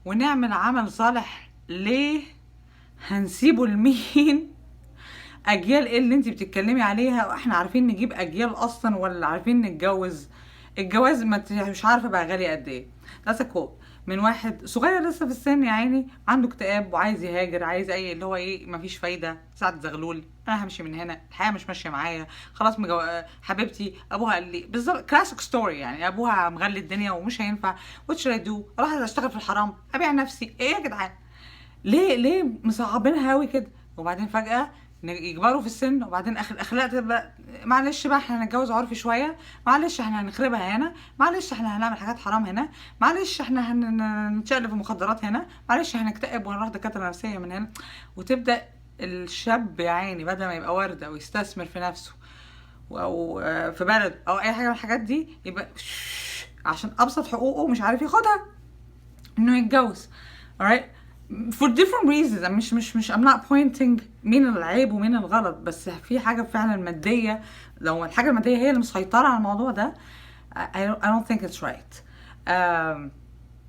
ونعمل عمل صالح ليه؟ هنسيبه لمين؟ اجيال ايه اللي انت بتتكلمي عليها؟ واحنا عارفين نجيب اجيال اصلا ولا عارفين نتجوز؟ الجواز ما مش عارفه بقى غالي قد ايه. ده سكوت من واحد صغير لسه في السن يا عيني، عنده اكتئاب وعايز يهاجر، عايز اي اللي هو ايه، مفيش فايده، سعد زغلول، انا همشي من هنا، الحياه مش ماشيه معايا خلاص، حبيبتي ابوها قال لي بالظبط كلاسيك ستوري، يعني ابوها مغلي الدنيا ومش هينفع، واتش اي دو، اروح اشتغل في الحرام، ابيع نفسي، ايه يا جدعان؟ ليه مصعبينها قوي كده؟ وبعدين فجأة يكبروا في السن، وبعدين الاخلاق تبقى معلش بقى احنا هنتجوز عرفي شويه، معلش احنا هنخربها هنا، معلش احنا هنعمل حاجات حرام هنا، معلش احنا هنتشقلب في مخدرات هنا، معلش هنكتئب ونروح دكاتره نفسيه من هنا. وتبدا الشاب يا عيني بدل ما يبقى ورده ويستثمر في نفسه او في بلد او اي حاجه من الحاجات دي، يبقى عشان ابسط حقوقه مش عارف ياخدها، انه يتجوز. alright for different reasons. مش I'm not pointing مين العيب ومين الغلط، بس في حاجة فعلا مادية، لو الحاجة المادية هي اللي مسيطرة على الموضوع ده I don't think it's right.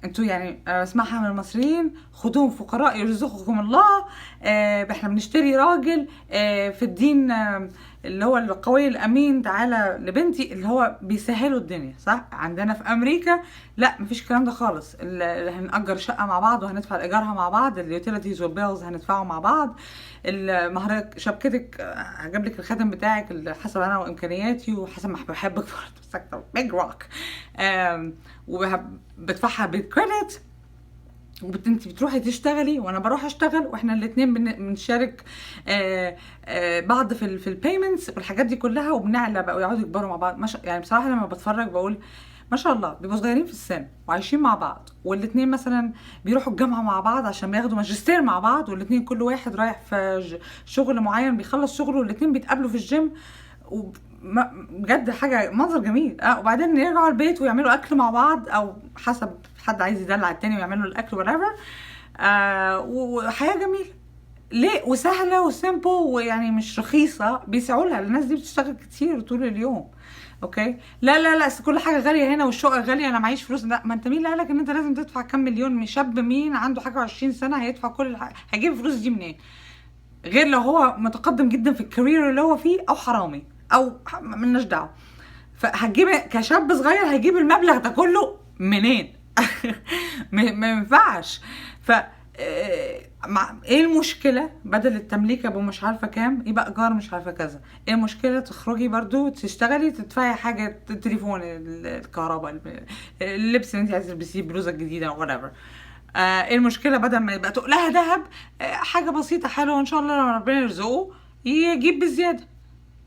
انتوا يعني اسمعها من المصريين، خدوهم فقراء يرزقكم الله. احنا بنشتري راجل في الدين اللي هو القوي الامين، تعالى لبنتي، اللي هو بيسهلوا الدنيا صح. عندنا في امريكا لا، مفيش الكلام ده خالص، اللي هنأجر شقه مع بعض وهندفع ايجارها مع بعض، اليوتيليتيز والبيلز هندفعه مع بعض، المهر شبكتك هجيب لك الخاتم بتاعك اللي حسب انا وامكانياتي وحسب ما بحبك في سكتر بيج روك، وبدفعها بالكريدت، انت بتروحي تشتغلي وانا بروح اشتغل، واحنا الاثنين بنشارك بعض في البيمنتس والحاجات دي كلها، وبنعلى بقى ويقعدوا يكبروا مع بعض. يعني بصراحه لما بتفرج بقول ما شاء الله، بيبقوا صغيرين في السن وعايشين مع بعض، والاثنين مثلا بيروحوا الجامعه مع بعض عشان بياخدوا ماجستير مع بعض، والاثنين كل واحد رايح في شغل معين، بيخلص شغله والاثنين بيتقابلوا في الجيم، بجد حاجه منظر جميل. وبعدين يرجعوا البيت ويعملوا اكل مع بعض، او حسب حد عايز يدلع التاني ويعملوا الاكل whatever. وحياه جميله ليه، وسهله وسيمبل، ويعني مش رخيصه، بيسعوا لها. الناس دي بتشتغل كتير طول اليوم. اوكي، لا كل حاجه غاليه هنا والشقه غاليه، انا معيش فلوس. لا، ما انت مين اللي قالك ان انت لازم تدفع كام مليون؟ شاب مين عنده حاجه 20 سنه هيدفع كل هيجيب الفلوس دي منين؟ غير لو هو متقدم جدا في الكارير اللي هو فيه، او حرامي، او ملناش دعوه. فهتجيب كشاب صغير هيجيب المبلغ ده كله منين؟ ما ينفعش. ف ايه المشكله بدل التمليك ابو مش عارفه كام يبقى ايجار مش عارفه كذا؟ ايه المشكله تخرجي برضو تشتغلي تدفعي حاجه، التليفون، الكهرباء، اللبس اللي انت عايزه تلبسيه، بلوزه جديده whatever. ايه المشكله بدل ما يبقى تقلها ذهب؟ حاجه بسيطه حلوه ان شاء الله لما ربنا يرزقه يجيب بزياده،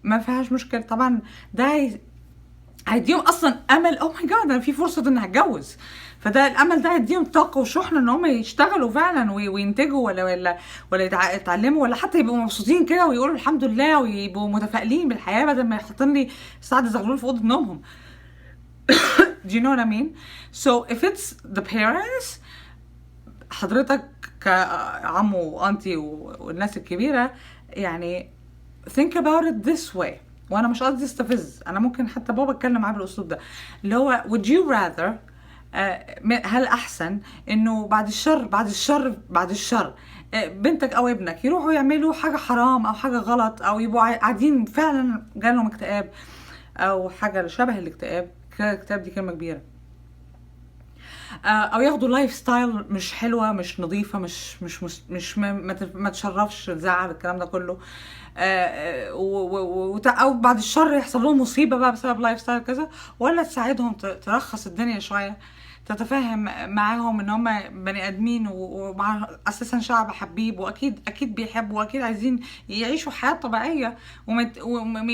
ما فيهاش مشكله طبعا. ده هيديهم اصلا امل، او ماي جاد انا في فرصه اني هتجوز، فده الامل ده هيديهم طاقه وشحنه ان هم يشتغلوا فعلا وينتجوا ولا يتعلموا، ولا حتى يبقوا مبسوطين كده ويقولوا الحمد لله ويبقوا متفائلين بالحياه، بدل ما يحطن لي سعد زغلول في اوضه نومهم. Do you know what I mean? So if it's the parents، حضرتك كعمو وانتي والناس الكبيره، يعني think about it this way. وانا مش قصدي استفز، انا ممكن حتى بابا اتكلم معاه بالاسلوب ده، اللي هو would you rather، هل احسن انه بعد الشر بنتك او ابنك يروحوا يعملوا حاجه حرام او حاجه غلط، او يبقوا قاعدين فعلا جالهم اكتئاب او حاجه شبه الاكتئاب، الاكتئاب دي كلمه كبيره، او ياخدوا لايف ستايل مش حلوه، مش نظيفه، مش ما تشرفش، تزعل، الكلام ده كله، او بعد الشر يحصل لهم مصيبه بقى بسبب لايف ستايل كذا، ولا تساعدهم ترخص الدنيا شويه، تتفاهم معاهم ان هم بني ادمين، ومع اساسا شعب حبيب، واكيد بيحبوا، واكيد عايزين يعيشوا حياه طبيعيه، وما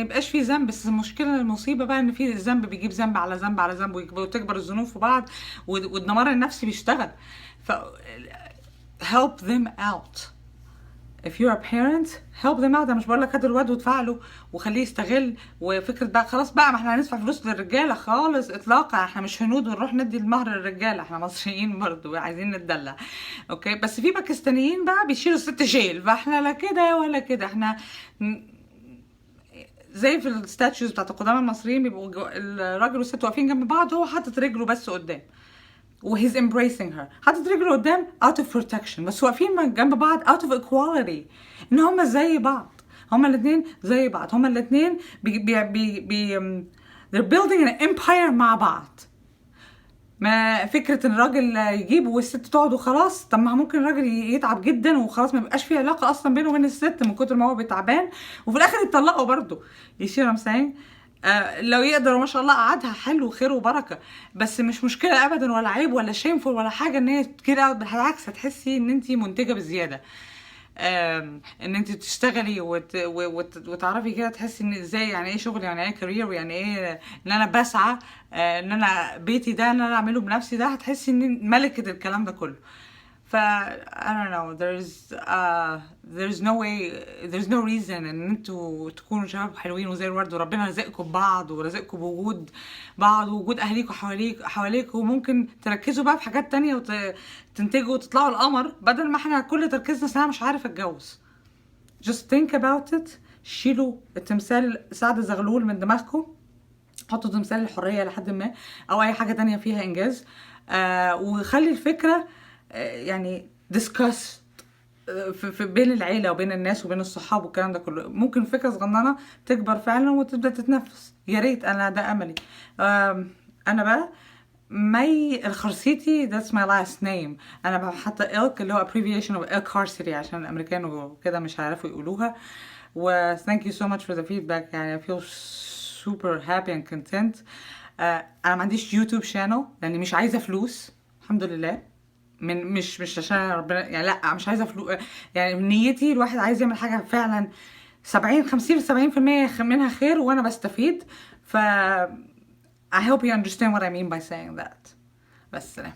يبقاش في ذنب. بس المشكله المصيبه بقى ان في الذنب بيجيب ذنب على ذنب على ذنب، وتكبر الذنوب في بعض، والدمار النفسي بيشتغل. ف help them out. if you're a parent help them out. انا مش بقول لك هات الواد وادفع له وخليه يستغل، وفكره بقى خلاص بقى ما احنا هندفع فلوس للرجاله خالص اطلاقا، احنا مش هنود ونروح ندي المهر للرجاله، احنا مصريين برضو عايزين نتدلع. اوكي، بس في باكستانيين بقى بيشيلوا الست شيل، فاحنا لا كده ولا كده، احنا زي في الستاتيوز بتاعت القدامى المصريين، بيبقوا الراجل والست واقفين جنب بعض، هو حاطط رجله بس قدام، وهيز embracing her، حاطط رجله قدام out of protection، بس واقفين جنب بعض out of equality، ان هما زي بعض، هما الاثنين زي بعض، هما الاثنين they're building an empire مع بعض. ما فكرة ان الراجل يجيب والست تقعد وخلاص، طب ما ممكن الراجل يتعب جدا وخلاص ما يبقاش في علاقة اصلا بينه وبين الست من كتر ما هو بيتعبان، وفي الاخر يتطلقوا برضه. يشير مساين لو يقدر ما شاء الله قعدها حلو خير وبركة، بس مش مشكلة ابدا ولا عيب ولا شيمفول ولا حاجة ان هي كده، بالعكس هتحسي ان انت منتجة بزيادة. ان انت تشتغلي وتعرفي كده، تحسي ان ازاي يعني ايه شغل، يعني ايه كارير، ويعني ايه ان انا بسعى ان انا بيتي ده ان انا اعمله بنفسي، ده هتحسي ان ملكة الكلام ده كله. ف I don't know, there's no way, there's no reason ان انتوا تكونوا شباب حلوين وزي الورد وربنا رزقكم ببعض ورزقكم بوجود بعض ووجود اهاليكم حواليك وممكن تركزوا بقى في حاجات تانية وتنتجوا وتطلعوا القمر، بدل ما احنا كل تركيزنا انا مش عارف اتجوز. just think about it. شيلوا التمثال سعد زغلول من دماغكم، حطوا تمثال الحرية لحد ما، او اي حاجة تانية فيها انجاز. وخلي الفكرة يعني discuss في بين العيلة وبين الناس وبين الصحاب والكلام ده كله. ممكن فكرة صغننة تكبر فعلا وتبدأ تتنفس، يا ريت. انا ده املي. انا بقى مي الخرسيتي، that's my last name. انا بقى حاطه ilk اللي هو abbreviation of ilk Carcity عشان الامريكان وكده مش هيعرفوا يقولوها. و thank you so much for the feedback، يعني I feel super happy and content. انا ما عنديش يوتيوب شانل لاني مش عايزه فلوس، الحمد لله. مش عشان ربنا يعني، لا مش عايزه فلوس، يعني نيتي الواحد عايز يعمل حاجه فعلا 70% منها خير وانا بستفيد. ف I hope you understand what I mean by saying that. بس سلام.